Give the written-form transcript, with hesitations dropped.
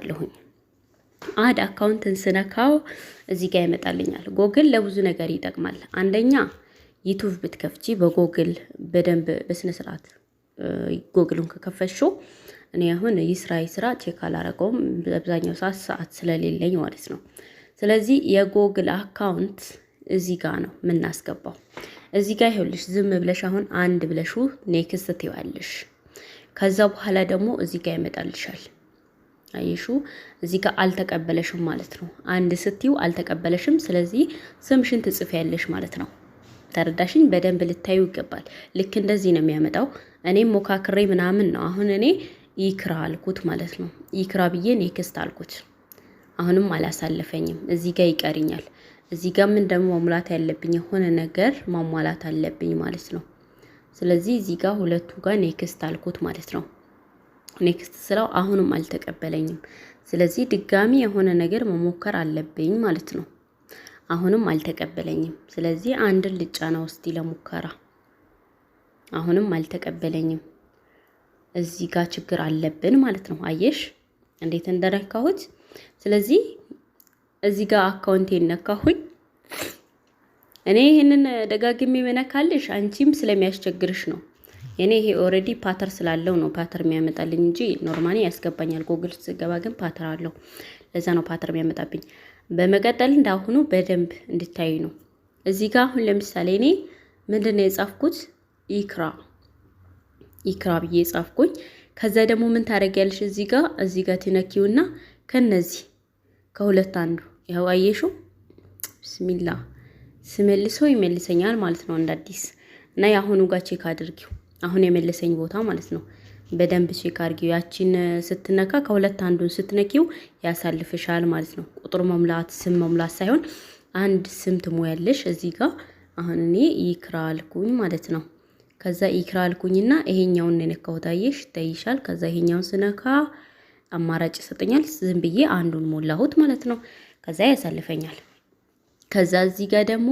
አደርገዋለሁኝ። አድ አካውንትን ስነካው እዚህ ጋር ይመጣልኛል። ጎግል ለብዙ ነገር ይጠቅማል። አንደኛ ዩቲዩብ ብትከፍቺ በጎግል በደንብ በስነ ስርዓት ጎግሉን ከከፈሽው እኔ አሁን ይስራ ቼክ አላረገውም በአብዛኛው ሰዓት ስለሌለኝ ማለት ነው። ስለዚህ የጎግል አካውንት እዚህ ጋር ነው የምናስገባው። እዚህ ጋር ይኸውልሽ ዝም ብለሽ አሁን አንድ ብለሽ ኔክስት ትይዋለሽ። ከዛ በኋላ ደግሞ እዚህ ጋር ይመጣልሻል። አይሹ እዚህ ጋር አልተቀበለሽም ማለት ነው። አንድ ስትዩ አልተቀበለሽም። ስለዚህ ስምሽን ትጽፊያለሽ ማለት ነው። ተረዳሽኝ? በደንብ ልታዩ ይገባል። ልክ እንደዚህ ነው የሚያመጣው። እኔም ሞካክሬ ምናምን ነው አሁን እኔ ይክራ አልኩት ማለት ነው። ይክራ ብዬ ኔክስት አልኩት። አሁንም አላሳለፈኝም። እዚህ ጋር ይቀርኛል። እዚህ ጋር ምን ደግሞ መሙላት ያለብኝ የሆነ ነገር ማሟላት አለብኝ ማለት ነው። ስለዚህ እዚህ ጋር ሁለቱ ጋር ኔክስት አልኩት ማለት ነው። ኔክስት ስራው አሁንም አልተቀበለኝም። ስለዚህ ድጋሚ የሆነ ነገር መሞከር አለብኝ ማለት ነው። አሁንም አልተቀበለኝም። ስለዚህ አንድን ልጫና ውስጥ ለሙከራ አሁንም አልተቀበለኝም። እዚህ ጋር ችግር አለብን ማለት ነው። አየሽ እንዴት እንደነካሁት። ስለዚህ እዚህ ጋር አካውንቴን ነካሁኝ። እኔ ይሄንን ደጋግሜ መነካልሽ አንቺም ስለሚያስቸግርሽ ነው። እኔ ይሄ ኦሬዲ ፓተር ስላለው ነው ፓተር የሚያመጣልኝ እንጂ ኖርማሊ ያስገባኛል። ጎግል ስገባ ግን ፓተር አለው። ለዛ ነው ፓተር የሚያመጣብኝ። በመቀጠል እንዳሁኑ በደንብ እንድታዩ ነው። እዚህ ጋር አሁን ለምሳሌ እኔ ምንድነው የጻፍኩት ይክራ ብዬ ጻፍኩኝ። ከዛ ደግሞ ምን ታደርጊያለሽ? እዚህ ጋር ትነኪውና ከነዚህ ከሁለት አንዱ ያው አየሽው ቢስሚላ ስመልሶ ይመልሰኛል ማለት ነው እንደ አዲስ። እና ያሁኑ ጋር ቼክ አድርጊው። አሁን የመለሰኝ ቦታ ማለት ነው። በደንብ ቼክ አድርጊው። ያቺን ስትነካ ከሁለት አንዱን ስትነኪው ያሳልፍሻል ማለት ነው። ቁጥር መሙላት ስም መሙላት ሳይሆን አንድ ስም ትሞያለሽ እዚህ ጋር። አሁን እኔ ይክራ አልኩኝ ማለት ነው። ከዛ ይክራ አልኩኝና ይሄኛውን ነካሁት። አየሽ ታይሻል። ከዛ ይሄኛውን ስነካ አማራጭ ይሰጠኛል። ዝም ብዬ አንዱን ሞላሁት ማለት ነው። ከዛ ያሳልፈኛል። ከዛ እዚህ ጋር ደግሞ